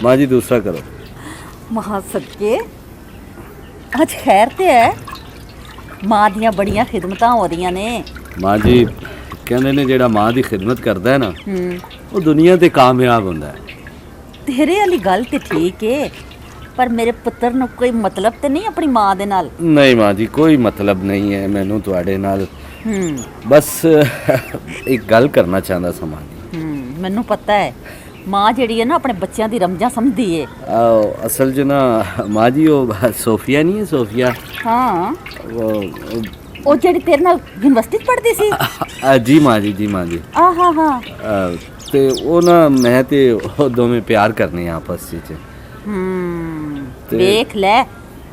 माँ जी दूसरा करो। महा सदके अज खैर ते है मां दियां बड़ियां खिदमतां हो रही ने। माँ जी कहते ने जेड़ा माँ की खिदमत करता है ना वो दुनिया ते कामयाब होंदा है। तेरे वाली गल ते ठीक है पर मेरे पुत्र नूं कोई मतलब ते नहीं अपनी मां दे नाल? नहीं माँ जी कोई मतलब नहीं है मैनू तुहाडे नाल। बस एक गल करना चाहता सा माँ जी। मैनू पता है मां जेड़ी है ना अपने बच्चों की रमजा समझदी है। असल च ना माँ जी वो सोफिया नहीं है सोफिया। हाँ वो जेड़ी तेरे नाल यूनिवर्सिटी पढ़दी सी। जी माँ जी जी माँ जी। हाँ हाँ ते वो ना मैं ते वो दोवें प्यार करने आपस च। देख ले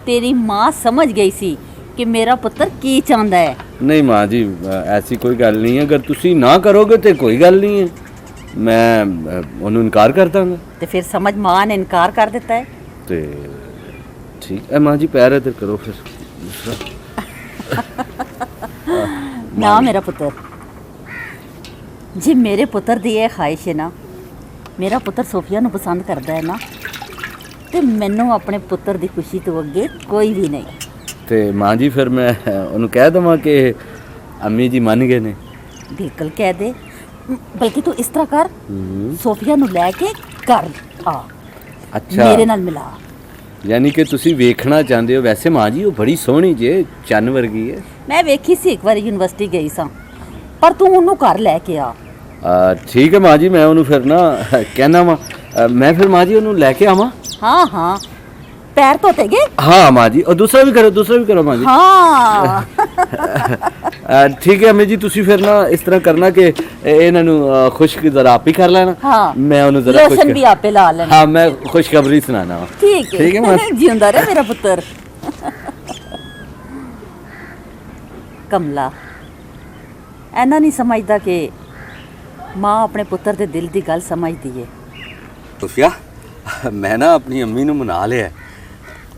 तेरी मां समझ गई सी कि मेरा पुत्र की चाहता है। नहीं माँ जी ऐसी कोई गल नहीं है अगर तुसी ना करोगे तो कोई गल नहीं है मैं उन्होंने इनकार कर दांगा। तो फिर समझ मां ने इनकार कर दिता है। ते ठीक है माँ जी पैर इधर करो फिर दूसरा। ना मेरा पुत्र जी मेरे पुत्र दी यह ख्वाहिश है ना मेरा पुत्र सोफिया नूं पसंद करता है ना तो मैनू अपने पुत्र की खुशी तो अगे कोई भी नहीं। ते माँ जी फिर मैं उन्होंने कह देवां कि अम्मी जी मन गए ने। बिल्कुल कह दे बल्कि तू इस तरह कर सोफिया नूं लैके घर आ। अच्छा मेरे नाल मिला। यानी कि तुसी वेखना चाहते हो। वैसे माँ जी वो बड़ी सोहनी जे चन्न वर्गी है। मैं वेखी सी एक बार यूनिवर्सिटी गई सां पर तू उन्होंने घर लैके आ। ठीक है माँ जी मैं उन्होंने फिर ना कहना वा मैं फिर माँ जी उन्होंने लैके आवां। हाँ हाँ पैर धोते गए। हाँ माँ जी और दूसरा भी करो माँ जी। हाँ ठीक है अम्मी जी तुसी फिर ना इस तरह करना कि इन्हां नूं खुश जरा आप ही कर लेना। हाँ मैं उन्हें जरा लोशन भी आपे ला लेना। हाँ मैं खुशखबरी सुनाना वा। ठीक ठीक है है माँ जिंदा रहे मेरा पुत्र। कमला ऐना नहीं समझदा कि मां अपने पुत्र दे दिल दी गल समझदी है। सोफिया मैं ना अपनी अम्मी नूं मना लिया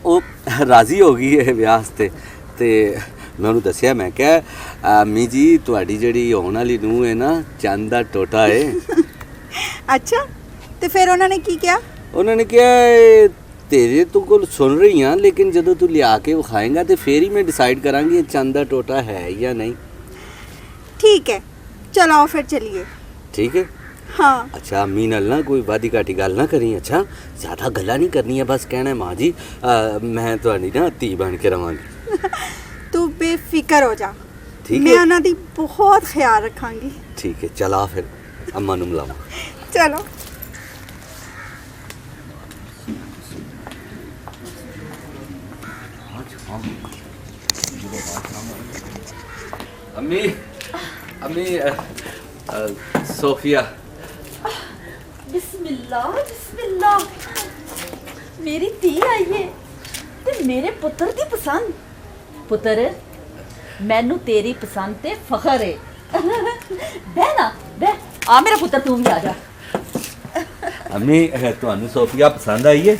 वो राजी हो गई है ब्याह वास्ते ते मैं उन्होंने दसिया मैं क्या अम्मी जी तुहाडी जेहड़ी होने वाली नूंह है ना चंद दा टोटा है। अच्छा तो फिर उन्होंने की किया? उन्होंने कहा तेरे तो को सुन रही हाँ लेकिन जदों तू लिया के विखाएगा तो फिर ही मैं डिसाइड करांगी चंद दा टोटा है या नहीं। ठीक है चलो आओ फिर चलिए। ठीक है हाँ अच्छा अम्मी नाल ना कोई वादी घाटी गल ना करी। अच्छा ज़्यादा गल्लां नहीं करनी है बस कहना है माँ जी मैं तुहाडी ना धी बन के रवांगी। तू बेफिक्र हो जा ठीक मैं है उन्हों दी बहुत ख्याल रखांगी। ठीक है चला फिर अम्मा नूं मिलावां। चलो अम्मी अम्मी सोफिया। बिस्मिल्लाह बिस्मिल्लाह मेरी धी आई है ते मेरे पुत्र दी पसंद। पुत्र मैनू तेरी पसंद ते फखर है। बह ना बह आ मेरा पुत्र तू भी आ जा। अम्मी तुहानू सोफिया पसंद आई है?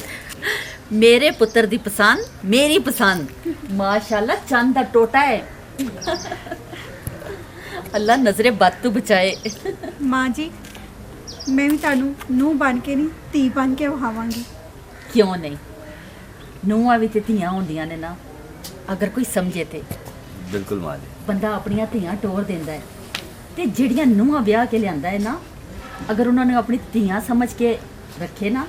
मेरे पुत्र दी पसंद मेरी पसंद माशाल्लाह चंद दा टोटा है। अल्लाह नजरे बद तू बचाए। माँ जी मैं भी तानू नूह बन के नहीं धी बन के वहावांगी। क्यों नहीं नूहां भी ते धियां होंदियां ने ना अगर कोई समझे ते। बिल्कुल माँ जी बंदा अपनियां धियां टोर देंदा है ते जिहड़ियां नूहां ब्याह के लियांदा है ना अगर उन्होंने अपनी धियां समझ के रखे ना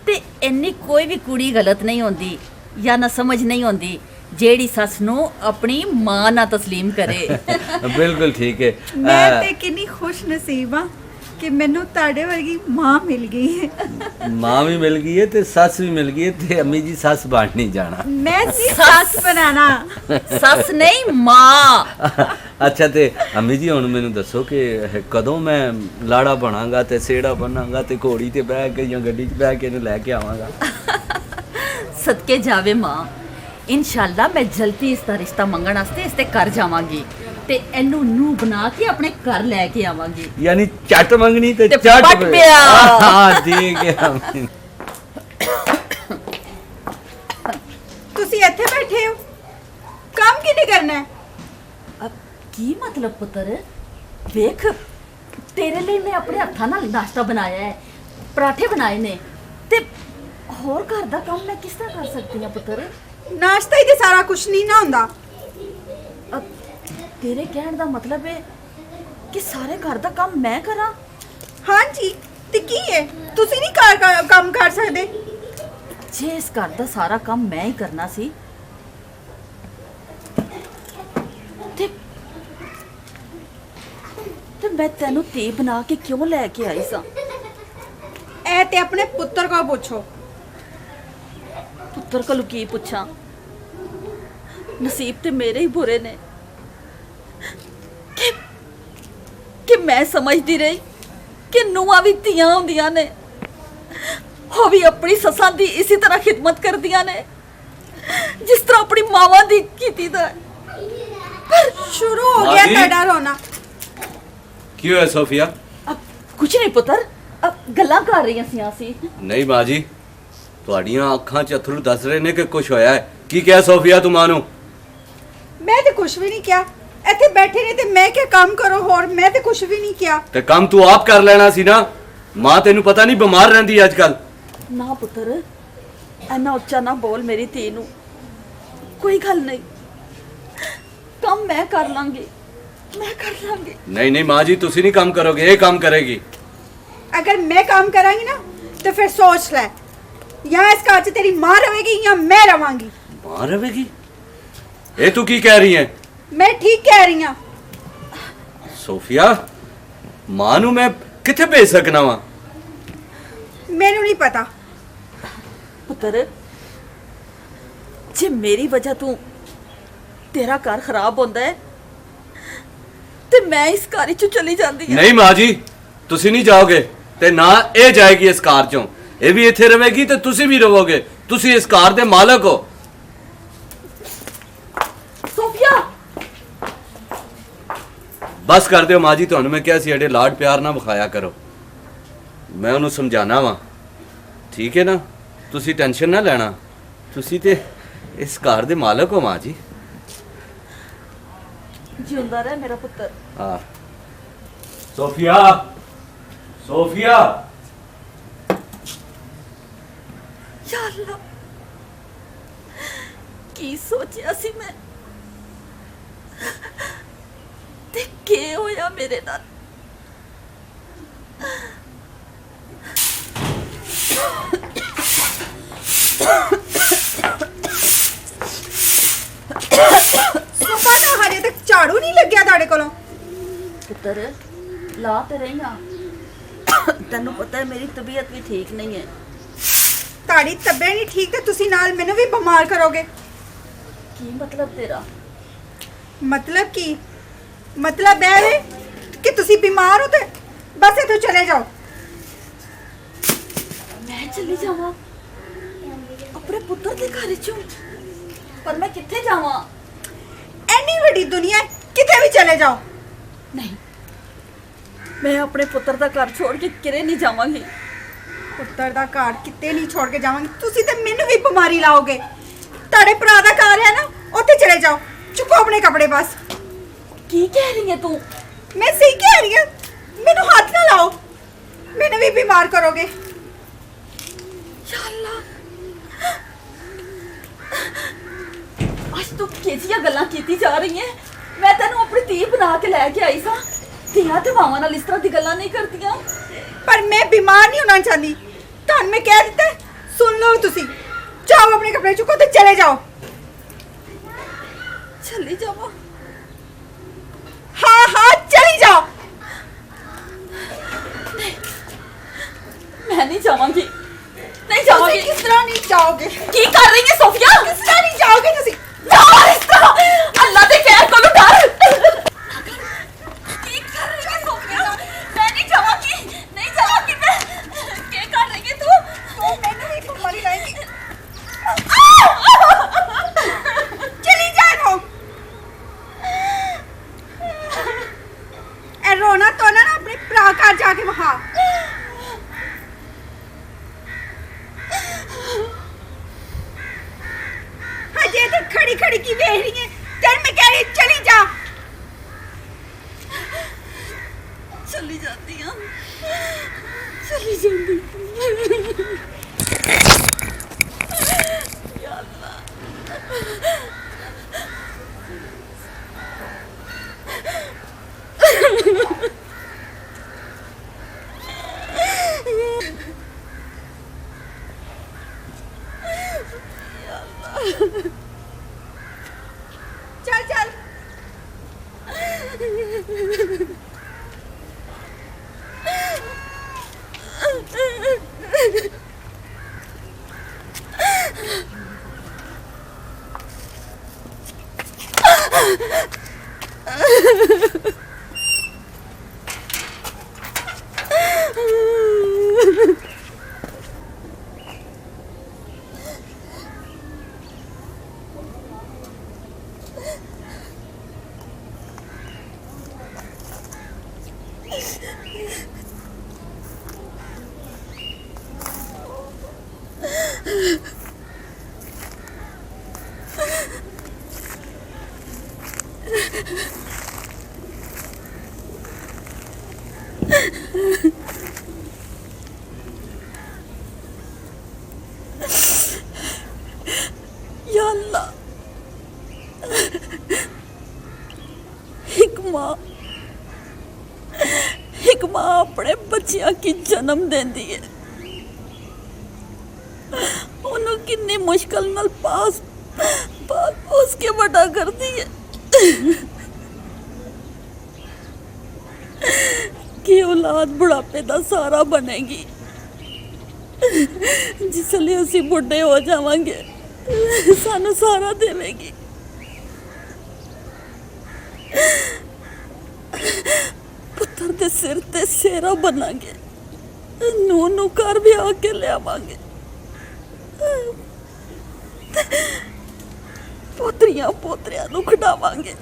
ते इन्नी कोई भी कुड़ी गलत नहीं होंदी या ना समझ नहीं होंदी जेड़ी सस नू अपनी मां ना तस्लीम करे। बिल्कुल ठीक है। मैं ते कितनी खुश नसीब हाँ कि मैनू ताड़े वर्गी मां मिल गई है। माँ भी मिल गई है ते सस भी मिल गई है ते अम्मी जी सस बांट नहीं जाना। मैं सी सास बनाना सस नहीं मां। अच्छा ते अम्मी जी हुण मैनू दसो कि कदों मैं लाड़ा बनांगा ते सेड़ा बनांगा ते घोड़ी ते बह के या गड्डी च बह के इहनूं लैके आवांगा। सदके जावे मां इंशाअल्लाह मैं जल्दी इसका रिश्ता मंगण वास्ते इसते घर जावांगी ते एनू नूह बना के अपने घर लेके आवांगी। यानी चट मंगनी ते ते चट पट पिया। हाँ ठीक है अम्मी। तुसी इत्थे बैठे हो काम की नहीं करना है? ਕੀ ਮਤਲਬ ਪੁੱਤਰ? ਵੇਖ, ਤੇਰੇ ਲਈ ਮੈਂ ਆਪਣੇ ਹੱਥਾਂ ਨਾਲ ਨਾਸ਼ਤਾ ਬਣਾਇਆ ਹੈ, ਪਰਾਠੇ ਬਣਾਏ ਨੇ, ਤੇ ਹੋਰ ਘਰ ਦਾ ਕੰਮ ਮੈਂ ਕਿਸ ਤਰ੍ਹਾਂ ਕਰ ਸਕਦੀ ਹਾਂ ਪੁੱਤਰ? ਨਾਸ਼ਤਾ ਹੀ ਤੇ ਸਾਰਾ ਕੁਝ ਨਹੀਂ ਨਾ ਹੁੰਦਾ। ਤੇਰੇ ਕਹਿਣ ਦਾ ਮਤਲਬ ਹੈ ਕਿ ਸਾਰੇ ਘਰ ਦਾ ਕੰਮ ਮੈਂ ਕਰਾਂ? ਹਾਂਜੀ, ਤੇ ਕੀ ਹੈ, ਤੁਸੀਂ ਨਹੀਂ ਕੰਮ ਕਰ ਸਕਦੇ? ਜੇ ਇਸ ਘਰ ਦਾ ਸਾਰਾ ਕੰਮ ਮੈਂ ਹੀ ਕਰਨਾ ਸੀ ਤੇ ਮੈਂ ਤੈਨੂੰ ਧੀ ਬਣਾ ਕੇ ਕਿਉਂ ਲੈ ਕੇ ਆਈ ਸਾਂ? ਇਹ ਤੇ ਆਪਣੇ ਪੁੱਤਰ ਕੋਲ ਪੁੱਛੋ। ਪੁੱਤਰ ਕੋਲ ਕੀ ਪੁੱਛਾਂ? ਨਸੀਬ ਤੇ ਮੇਰੇ ਹੀ ਬੁਰੇ ਨੇ ਕਿ ਮੈਂ ਸਮਝਦੀ ਰਹੀ ਕਿ ਨੂੰਹਾਂ ਵੀ ਧੀਆਂ ਹੁੰਦੀਆਂ ਨੇ, ਉਹ ਵੀ ਆਪਣੀ ਸੱਸਾਂ ਦੀ ਇਸੇ ਤਰ੍ਹਾਂ ਖਿਦਮਤ ਕਰਦੀਆਂ ਨੇ ਜਿਸ ਤਰ੍ਹਾਂ ਆਪਣੀ ਮਾਵਾਂ ਦੀ ਕੀਤੀ ਦਾ। ਪਰ ਸ਼ੁਰੂ ਹੋ ਗਿਆ ਤੁਹਾਡਾ ਰੋਣਾ। ਕੀ ਹੋਇਆ ਸੋਫੀਆ? ਕੁਝ ਨਹੀਂ ਪੁੱਤਰ, ਗੱਲਾਂ ਕਰ ਰਹੀਆਂ ਸੀ ਅਸੀਂ। ਨਹੀਂ ਮਾਂ ਜੀ, ਤੁਹਾਡੀਆਂ ਅੱਖਾਂ 'ਚ ਅਥਰੂ ਦੱਸ ਰਹੇ ਨੇ ਕਿ ਕੁਝ ਹੋਇਆ ਹੈ। ਕੀ ਕਿਹਾ ਸੋਫੀਆ ਤੂੰ ਮਾਂ ਨੂੰ? ਮੈਂ ਤੇ ਕੁਝ ਵੀ ਨਹੀਂ ਕਿਹਾ। ਇੱਥੇ ਬੈਠੇ ਨੇ ਤੇ ਮੈਂ ਕਿਹਾ ਕੰਮ ਕਰੋ, ਹੋਰ ਮੈਂ ਤੇ ਕੁਝ ਵੀ ਨਹੀਂ ਕਿਹਾ। ਤੇ ਕੰਮ ਤੂੰ ਆਪ ਕਰ ਲੈਣਾ ਸੀ ਨਾ। ਮਾਂ ਤੈਨੂੰ ਪਤਾ ਨਹੀਂ ਬਿਮਾਰ ਰਹਿੰਦੀ ਅੱਜ ਕੱਲ। ਨਾ ਪੁੱਤਰ, ਐਨਾ ਉੱਚਾ ਨਾ ਬੋਲ ਮੇਰੀ ਧੀ ਨੂੰ। ਕੋਈ ਗੱਲ ਨਹੀਂ, ਕੰਮ ਮੈਂ ਕਰ ਲਾਂਗੀ, ਮੈਂ ਕਰ ਲਾਂਗੀ। ਨਹੀਂ ਨਹੀਂ ਮਾਂ ਜੀ, ਤੁਸੀਂ ਨਹੀਂ ਕੰਮ ਕਰੋਗੇ, ਇਹ ਕੰਮ ਕਰੇਗੀ। ਅਗਰ ਮੈਂ ਕੰਮ ਕਰਾਂਗੀ ਨਾ ਤੇ ਫਿਰ ਸੋਚ ਲੈ, ਜਾਂ ਇਸ ਘਰ 'ਚ ਤੇਰੀ ਮਾਂ ਰਵੇਗੀ ਜਾਂ ਮੈਂ ਰਵਾਂਗੀ। ਮਾਂ ਰਵੇਗੀ? ਇਹ ਤੂੰ ਕੀ ਕਹਿ ਰਹੀ ਹੈ? ਮੈਂ ਠੀਕ ਕਹਿ ਰਹੀ ਹਾਂ। ਸੋਫੀਆ, ਮਾਂ ਨੂੰ ਮੈਂ ਕਿੱਥੇ ਭੇਜ ਸਕਣਾ ਵਾਂ? ਮੈਨੂੰ ਨਹੀਂ ਪਤਾ। ਪੁੱਤਰ, ਜੇ ਮੇਰੀ ਵਜ੍ਹਾ ਤੋਂ ਤੇਰਾ ਘਰ ਖਰਾਬ ਹੁੰਦਾ ਹੈ ਤੇ ਮੈਂ ਇਸ ਘਰ ਚੋਂ ਚਲੀ ਜਾਂਦੀ ਹਾਂ। ਨਹੀਂ ਮਾਂ ਜੀ, ਤੁਸੀਂ ਨਹੀਂ ਜਾਓਗੇ ਤੇ ਨਾ ਇਹ ਜਾਏਗੀ ਇਸ ਘਰ ਚੋਂ। ਇਹ ਵੀ ਇੱਥੇ ਰਵੇਗੀ ਤੇ ਤੁਸੀਂ ਵੀ ਰਹੋਗੇ। ਤੁਸੀਂ ਇਸ ਘਰ ਦੇ ਮਾਲਕ ਹੋ। ਸੋਫੀਆ, ਬਸ ਕਰ ਦਿਓ ਮਾਂ ਜੀ, ਤੁਹਾਨੂੰ ਮੈਂ ਕਿਹਾ ਸੀ ਅੜੇ ਲਾਡ ਪਿਆਰ ਨਾ ਵਿਖਾਇਆ ਕਰੋ। ਮੈਂ ਉਹਨੂੰ ਸਮਝਾਣਾ ਵਾਂ, ਠੀਕ ਹੈ ਨਾ? ਤੁਸੀਂ ਟੈਨਸ਼ਨ ਨਾ ਲੈਣਾ, ਤੁਸੀਂ ਤੇ ਇਸ ਘਰ ਦੇ ਮਾਲਕ ਹੋ ਮਾਂ ਜੀ। ਜਿਉਂਦਾ ਰਹਿ ਮੇਰਾ ਪੁੱਤਰ। ਹਾਂ ਸੋਫੀਆ, ਸੋਫੀਆ। ਯਾ ਅੱਲਾ, ਕੀ ਸੋਚਿਆ ਸੀ ਮੈਂ ਤੇ ਕੀ ਹੋਇਆ ਮੇਰੇ ਨਾਲ? ਸੁਬਾ ਦਾ ਹਜੇ ਤੱਕ ਝਾੜੂ ਨਹੀਂ ਲੱਗਿਆ ਤੁਹਾਡੇ ਕੋਲੋਂ? ਪੁੱਤਰ, ਲਾ ਤੇ ਰਹੀਆਂ। ਤੈਨੂੰ ਪਤਾ ਹੈ ਮੇਰੀ ਤਬੀਅਤ ਵੀ ਠੀਕ ਨਹੀਂ ਹੈ। ਤੁਹਾਡੀ ਤਬੀਅਤ ਨਹੀਂ ਠੀਕ ਤੇ ਤੁਸੀਂ ਨਾਲ ਮੈਨੂੰ ਵੀ ਬਿਮਾਰ ਕਰੋਗੇ। ਕੀ ਮਤਲਬ ਤੇਰਾ? ਮਤਲਬ ਕੀ? ਮਤਲਬ ਇਹ ਹੈ ਕਿ ਤੁਸੀਂ ਬਿਮਾਰ ਹੋ ਤੇ ਬਸ ਇੱਥੋਂ ਚਲੇ ਜਾਓ। ਮੈਂ ਚਲੀ ਜਾਵਾਂ ਆਪਣੇ ਪੁੱਤਰ ਦੇ ਘਰ ਚੋਂ? ਪਰ ਮੈਂ ਕਿੱਥੇ ਜਾਵਾਂ? ਐਨੀ ਵੱਡੀ ਦੁਨੀਆ ਹੈ, ਕਿਤੇ ਵੀ ਚਲੇ ਜਾਓ। ਨਹੀਂ, ਮੈਂ ਆਪਣੇ ਪੁੱਤਰ ਦਾ ਘਰ ਛੋੜ ਕੇ ਕਿਤੇ ਨਹੀਂ ਜਾਵਾਂਗੀ। ਪੁੱਤਰ ਦਾ ਘਰ ਕਿਤੇ ਨਹੀਂ ਛੋੜ ਕੇ ਜਾਵਾਂਗੀ। ਤੁਸੀਂ ਤੇ ਮੈਨੂੰ ਵੀ ਬਿਮਾਰੀ ਲਾਓਗੇ। ਤੁਹਾਡੇ ਭਰਾ ਦਾ ਘਰ ਹੈ ਨਾ, ਉੱਥੇ ਚਲੇ ਜਾਓ। ਚੁੱਕੋ ਆਪਣੇ ਕੱਪੜੇ ਬਸ। ਕੀ ਕਹਿ ਰਹੀ ਹੈ ਤੂੰ? ਮੈਂ ਸਹੀ ਕਹਿ ਰਹੀ ਹਾਂ। ਮੈਨੂੰ ਹੱਥ ਨਾ ਲਾਓ, ਮੈਨੂੰ ਵੀ ਬਿਮਾਰ ਕਰੋਗੇ। ਯਾ ਅੱਲਾ, ਅੱਜ ਤੂੰ ਕਿਹੜੀਆਂ ਗੱਲਾਂ ਕੀਤੀ ਜਾ ਰਹੀ ਹੈ? ਮੈਂ ਤੈਨੂੰ ਆਪਣੀ ਧੀ ਬਣਾ ਕੇ ਲੈ ਕੇ ਆਈ ਸਾਂ। ਧੀਆਂ ਤੇ ਮਾਵਾਂ ਨਾਲ ਇਸ ਤਰ੍ਹਾਂ ਦੀ ਗੱਲਾਂ ਨਹੀਂ ਕਰਦੀਆਂ। ਪਰ ਮੈਂ ਬਿਮਾਰ ਨਹੀਂ ਹੋਣਾ ਚਾਹੁੰਦੀ। ਤੁਹਾਨੂੰ ਮੈਂ ਕਹਿ ਦਿੱਤਾ, ਸੁਣ ਲਓ ਤੁਸੀਂ। ਜਾਓ ਆਪਣੇ ਕੱਪੜੇ ਚੁੱਕੋ ਤੇ ਚਲੇ ਜਾਓ। ਚਲੀ ਜਾਵਾਂ? ਹਾਂ ਹਾਂ, ਚਲੀ ਜਾਓ। ਮੈਂ ਨਹੀਂ ਜਾਵਾਂਗੀ, ਨਹੀਂ ਤੁਸੀਂ ਜਾਵਾਂਗੀ। ਕਿਸ ਤਰ੍ਹਾਂ ਨਹੀਂ ਜਾਓਗੇ? ਕੀ ਕਰ ਰਹੀ ਹੈ ਸੋਫੀਆ? ਕਿਸ ਤਰ੍ਹਾਂ ਨਹੀਂ ਜਾਓਗੇ ਤੁਸੀਂ? ਜਾਓ ਇਸ ਤਰ੍ਹਾਂ, ਅੱਲਾ ਦੇ ਕਹਿਰ ਕੋਲੋਂ ਡਰ। ਕੀ ਕਰ ਰਹੀ ਹੈ ਸੋਫੀਆ? ਮੈਂ ਨਹੀਂ ਜਾਵਾਂਗੀ, ਨਹੀਂ ਜਾਵਾਂਗੀ ਮੈਂ। ਕੀ ਕਰ ਰਹੀ ਹੈ ਤੂੰ? ਤੂੰ ਮੈਨੂੰ ਵੀ ਬਿਮਾਰੀ ਲਾਏਗੀ। ਚਲੀ ਜਾਓ। ਇਹ ਰੋਣਾ ਤੋਂ ਨਾ ਆਪਣੇ ਭਰਾ ਘਰ ਜਾ ਕੇ ਵਹਾ। ਹਜੇ ਤੇ ਖੜੀ ਖੜੀ ਕੀ ਵੇਖ ਰਹੀ ਹੈ? ਤੈਨੂੰ ਮੈਂ ਕਹਿ ਰਹੀ ਚਲੀ ਜਾ। चली जाती हाँ, चली जाती। या अल्लाह। चल चल या अल्लाह। एक मां अपने बच्चियां की जन्म देंदी है, उन्हों कितनी मुश्किल नाल पाल पोस के बड़ा करती है कि औलाद बुढ़ापे का सहारा बनेगी। जिसले असी बुढ़े हो जावांगे सानू सहारा देवेगी। पुत्र दे सिर ते सेरा बनांगे, नू घर भी आके ले आवांगे। पोतरियां पोतरियां नू खिडावांगे।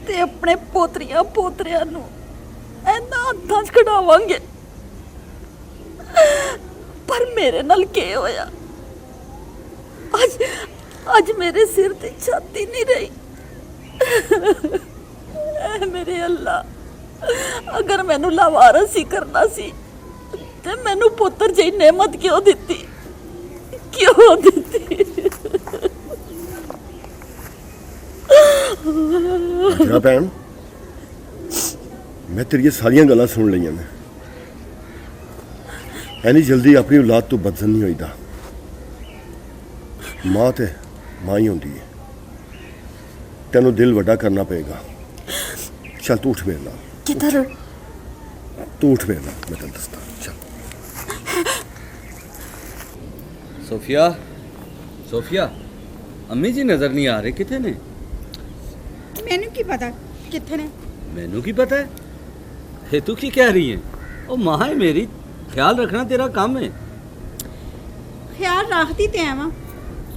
ते अपने पोतरियां पोतरियां नू ऐना हत्थां च खिडावांगे। पर मेरे नाल के होया? आज मेरे सिर ते छाती नहीं रही। ऐ मेरे अल्लाह, अगर मैनू लावारस ही करना सी ते मैनू पुत्र जी नेमत क्यों दिती? क्यों दिती? अच्छा भैन, मैं तेरिया सारिया गल्लां सुन लईयां ने। ऐनी जल्दी अपनी औलाद तो बदजन नहीं होईदा। मां ते मां ही होंदी है। तेनू दिल वड्डा करना पेगा। चल तू उठ मेरे नाल। किधर? तू उठ मेरे नाल, मैं तेन दसदा। चल सोफिया, सोफिया, अम्मी जी नजर नहीं आ रहे, किथे ने? मैनू की पता किथे ने? मैनू की पता है? हे तू की कह रही है? ओ मां है मेरी, ख्याल रखना तेरा काम है। ख्याल रखती ते आवां,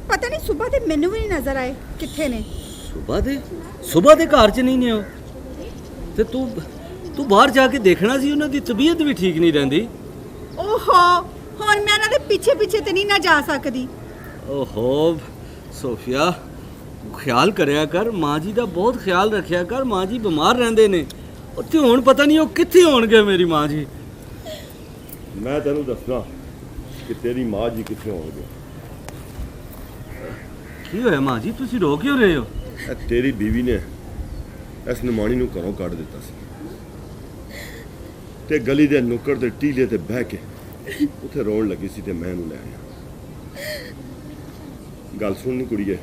पता नहीं सुबह ते मैनू भी नहीं नजर आए किथे ने। सुबह दे घर च नहीं ने हो ते तू बाहर जाके देखना सी, उन्हां दी तबीयत भी ठीक नहीं रहंदी। ओहो, हुण मैं उन्हां दे पीछे पीछे ते नहीं ना जा सकदी। ओहो सोफिया, ख्याल करया कर, मां जी दा बहुत ख्याल रखया कर। मां जी बीमार रहंदे ने, उत्थे हुण पता नहीं ओ किथे होणगे मेरी मां जी। मैं तेनू दसना कि तेरी मां जी किथे होणगे। की होया मां जी, तुसी रो क्यों रहे हो? तेरी बीवी ने इस निमाणी नू घरों कढ़ दिता सी ते गली दे नुक्कड़ ते टीले ते बह के उत्थे रोण लगी सी ते मैं नू ले आया। गल सुननी कुड़िए,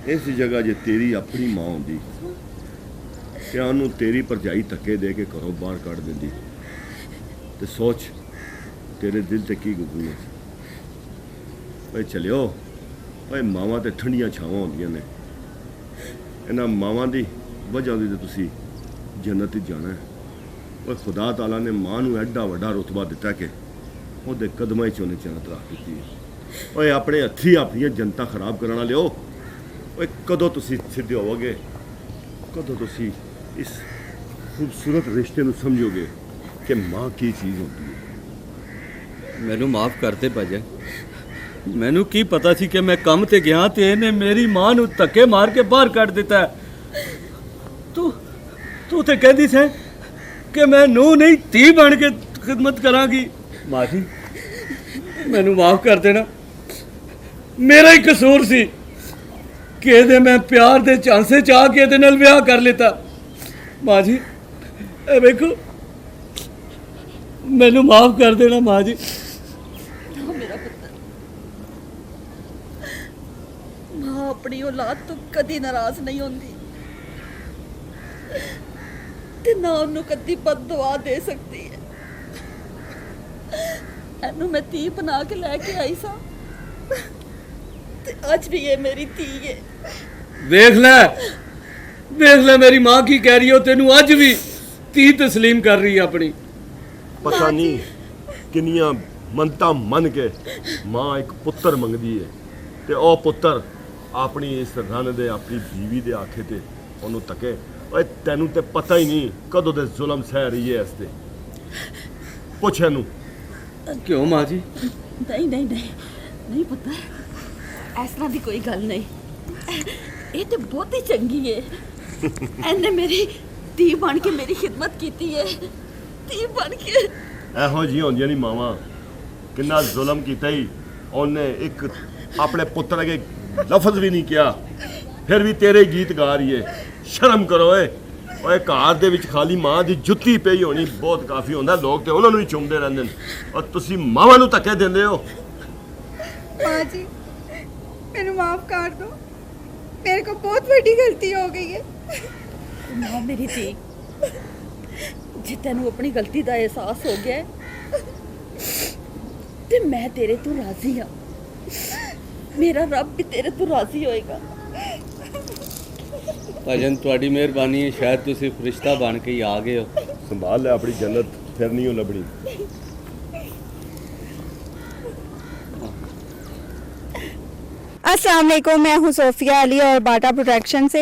इस जगह जे तेरी अपनी मां होंदी ते ओनू तेरी भरजाई धक्के दे के घरों बाहर कढ़ दिंदी ते सोच तेरे दिल ते की गुजरना सी। भाई चलियो, भाई मावां ते ठंडियां छावां होंदियां ने। इन्हां मावां दी वजह दी ते तुसी जन्नत च जाना है। और खुदा ताला ने मां नू एडा वड्डा रुतबा दिता कि ओहदे कदमां च उन्हें जन्नत रख दित्ती है। ओए अपने हत्थी अपनियां जनता खराब करना लियो। ओए कदों तुसी सिद्धे होवोगे, कदों तुसी इस खूबसूरत रिश्ते नू समझोगे कि मां की चीज़ होती है। मैनू माफ़ करते भाजा, ਮੈਨੂੰ ਕੀ ਪਤਾ ਸੀ ਕਿ ਮੈਂ ਕੰਮ ਤੇ ਗਿਆ ਤੇ ਇਹਨੇ ਮੇਰੀ ਮਾਂ ਨੂੰ ਧੱਕੇ ਮਾਰ ਕੇ ਬਾਹਰ ਕੱਢ ਦਿੱਤਾ ਹੈ। ਤੂੰ ਤੇ ਕਹਿੰਦੀ ਸੀ ਕਿ ਮੈਂ ਨੂੰ ਨਹੀਂ ਧੀ ਬਣ ਕੇ ਖਿਦਮਤ ਕਰਾਂਗੀ। ਮਾਂ ਜੀ ਮੈਨੂੰ ਮਾਫ ਕਰ ਦੇਣਾ, ਮੇਰਾ ਹੀ ਕਸੂਰ ਸੀ ਕਿ ਇਹਦੇ ਮੈਂ ਪਿਆਰ ਦੇ ਝਾਂਸੇ ਚ ਆ ਕੇ ਇਹਦੇ ਨਾਲ ਵਿਆਹ ਕਰ ਲਿੱਤਾ। ਮਾਂ ਜੀ ਇਹ ਵੇਖੋ, ਮੈਨੂੰ ਮਾਫ ਕਰ ਦੇਣਾ ਮਾਂ ਜੀ। ਮੇਰਾ ਪੁੱਤਰ, ਮਾਂ ਆਪਣੀ ਔਲਾਦ ਤੋਂ ਕਦੀ ਨਾਰਾਜ਼ ਨਹੀਂ ਹੁੰਦੀ ਤੇ ਨਾ ਉਹਨੂੰ ਕਦੀ ਬਦਦੁਆ ਦੇ ਸਕਦੀ ਹੈ। ਇਹਨੂੰ ਮੈਂ ਧੀ ਬਣਾ ਕੇ ਲੈ ਕੇ ਆਈ ਸਾਂ ਤੇ ਅੱਜ ਵੀ ਇਹ ਮੇਰੀ ਧੀ ਹੈ। ਵੇਖ ਲੈ ਮੇਰੀ ਮਾਂ ਕੀ ਕਹਿ ਰਹੀ ਹੋ, ਤੈਨੂੰ ਅੱਜ ਵੀ ਧੀ ਤਸਲੀਮ ਕਰ ਰਹੀ ਹੈ ਆਪਣੀ। ਪਤਾ ਨਹੀਂ ਕਿੰਨੀਆਂ ਮੰਨਤਾਂ ਮੰਨ ਕੇ ਮਾਂ ਇੱਕ ਪੁੱਤਰ ਮੰਗਦੀ ਹੈ ਤੇ ਉਹ ਪੁੱਤਰ ਆਪਣੀ ਇਸ ਰਨ ਦੇ ਆਪਣੀ ਬੀਵੀ ਦੇ ਆਖੇ ਤੇ ਉਹਨੂੰ ਤੱਕੇ। ਓਏ ਤੈਨੂੰ ਤੇ ਪਤਾ ਹੀ ਨਹੀਂ ਕਦੋਂ ਦੇ ਜ਼ੁਲਮ ਸਹਿ ਰਹੀ ਹੈ ਇਸ ਤੇ। ਪੁੱਛ ਇਹਨੂੰ। ਕਿਉਂ ਮਾਂ ਜੀ? ਨਹੀਂ ਪੁੱਤਰ, ਇਸ ਤਰ੍ਹਾਂ ਦੀ ਕੋਈ ਗੱਲ ਨਹੀਂ। ਇਹ ਤੇ ਬਹੁਤ ਹੀ ਚੰਗੀ ਹੈ। ਇਹਨੇ ਮੇਰੀ ਧੀ ਬਣ ਕੇ ਮੇਰੀ ਖਿਦਮਤ ਕੀਤੀ ਹੈ। ਧੀ ਬਣ ਕੇ ਇਹੋ ਜਿਹੀ ਹੁੰਦੀਆਂ ਨਹੀਂ ਮਾਵਾਂ। ਕਿੰਨਾ ਜ਼ੁਲਮ ਕੀਤਾ ਹੀ ਉਹਨੇ, ਇੱਕ ਆਪਣੇ ਪੁੱਤਰ ਅਗੇ ਲਫ਼ਜ਼ ਵੀ ਨਹੀਂ ਕਿਹਾ, ਫਿਰ ਵੀ ਤੇਰੇ ਗੀਤ ਗਾ ਰਹੀ ਹੈ। ਸ਼ਰਮ ਕਰੋ ਓਏ। ਓਏ ਘਰ ਦੇ ਵਿੱਚ ਖਾਲੀ ਮਾਂ ਦੀ ਜੁੱਤੀ ਪਈ ਹੋਣੀ ਬਹੁਤ ਕਾਫੀ ਹੁੰਦਾ। ਲੋਕ ਤੇ ਉਹਨਾਂ ਨੂੰ ਹੀ ਚੁੰਮਦੇ ਰਹਿੰਦੇ ਨੇ ਔਰ ਤੁਸੀਂ ਮਾਵਾਂ ਨੂੰ ਧੱਕੇ ਦਿੰਦੇ ਹੋ। माँ जी मैंने माफ कर दो, मेरे को बहुत बड़ी गलती हो गई है। ਨਾ ਮੇਰੀ ਧੀ, ਜੇ ਤੈਨੂੰ ਆਪਣੀ ਗਲਤੀ ਦਾ ਅਹਿਸਾਸ ਹੋ ਗਿਆ ਹੈ, ਤੇ ਮੈਂ ਤੇਰੇ ਤੋਂ ਰਾਜ਼ੀ ਹਾਂ। ਮੇਰਾ ਰੱਬ ਵੀ ਤੇਰੇ ਤੋਂ ਰਾਜ਼ੀ ਹੋਏਗਾ। ਭਾਜਨ ਤੁਹਾਡੀ ਮਿਹਰਬਾਨੀ ਹੈ, ਸ਼ਾਇਦ ਤੁਸੀਂ ਫਰਿਸ਼ਤਾ ਬਣ ਕੇ ਹੀ ਆ ਗਏ ਹੋ। ਸੰਭਾਲ ਲੈ ਆਪਣੀ ਜन्नत, ਫਿਰ ਨਹੀਂ ਉਹ ਲੱਭਣੀ। अस्सलाम वालेकुम, मैं हूँ सोफिया अली और बाटा प्रोडक्शन से।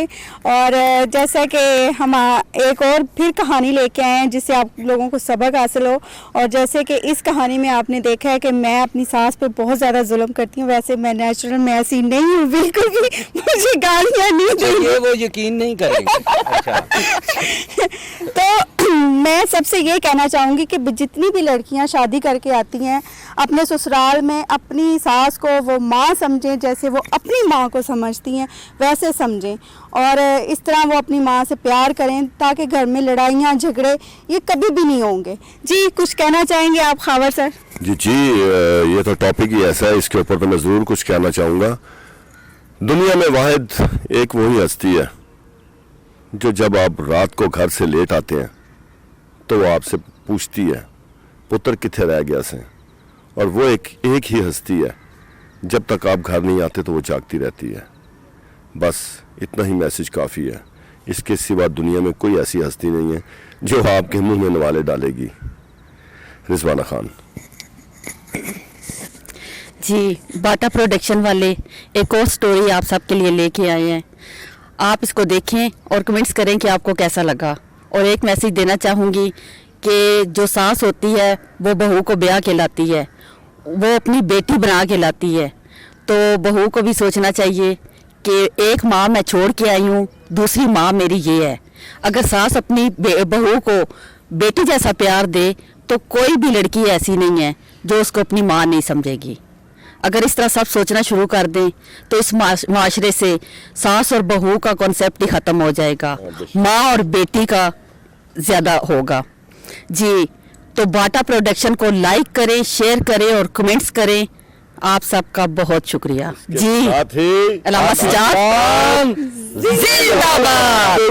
और जैसा कि हम एक और फिर कहानी लेके आए हैं जिससे आप लोगों को सबक हासिल हो। और जैसे कि इस कहानी में आपने देखा है कि मैं अपनी सास पर बहुत ज़्यादा जुल्म करती हूँ। वैसे मैं नेचुरल मैं ऐसी नहीं हूँ बिल्कुल भी, मुझे गालियाँ नहीं चाहिए, वो यकीन नहीं करेंगे। अच्छा। तो मैं सबसे ये कहना चाहूँगी कि जितनी भी लड़कियाँ शादी करके आती हैं अपने ससुराल में अपनी सास को वो माँ समझें, जैसे वो अपनी माँ को समझती हैं वैसे समझें। और इस तरह वो अपनी माँ से प्यार करें ताकि घर में लड़ाइयाँ झगड़े ये कभी भी नहीं होंगे। जी कुछ कहना चाहेंगे आप खावर सर? जी ये तो टॉपिक ही ऐसा है, इसके ऊपर तो मैं ज़रूर कुछ कहना चाहूँगा। दुनिया में वाहिद एक वही हस्ती है जो जब आप रात को घर से लेट आते हैं तो वो आपसे पूछती है पुत्र किथे रह गया से। और वो एक ही हस्ती है, जब तक आप घर नहीं आते तो वो जागती रहती है। बस इतना ही मैसेज काफ़ी है, इसके सिवा दुनिया में कोई ऐसी हस्ती नहीं है जो आपके मुंह में नवाले डालेगी। रिजवाना खान। जी, बाटा प्रोडक्शन वाले एक और स्टोरी आप सबके लिए लेके आए हैं। आप इसको देखें और कमेंट्स करें कि आपको कैसा लगा। और एक मैसेज देना चाहूँगी कि जो सास होती है वो बहू को ब्याह के लाती है, वो अपनी बेटी बना के लाती है। तो बहू को भी सोचना चाहिए कि एक माँ मैं छोड़ के आई हूँ, दूसरी माँ मेरी ये है। अगर सास अपनी बहू को बेटी जैसा प्यार दे तो कोई भी लड़की ऐसी नहीं है जो उसको अपनी माँ नहीं समझेगी। अगर इस तरह सब सोचना शुरू कर दें तो इस माशरे से सास और बहू का कॉन्सेप्ट ही ख़त्म हो जाएगा, माँ और बेटी का ज़्यादा होगा। जी, तो बाटा प्रोडक्शन को लाइक करें, शेयर करें और कमेंट्स करें। आप सबका बहुत शुक्रिया जी। साथ ही अल्लाह सजाद जिंदाबाद।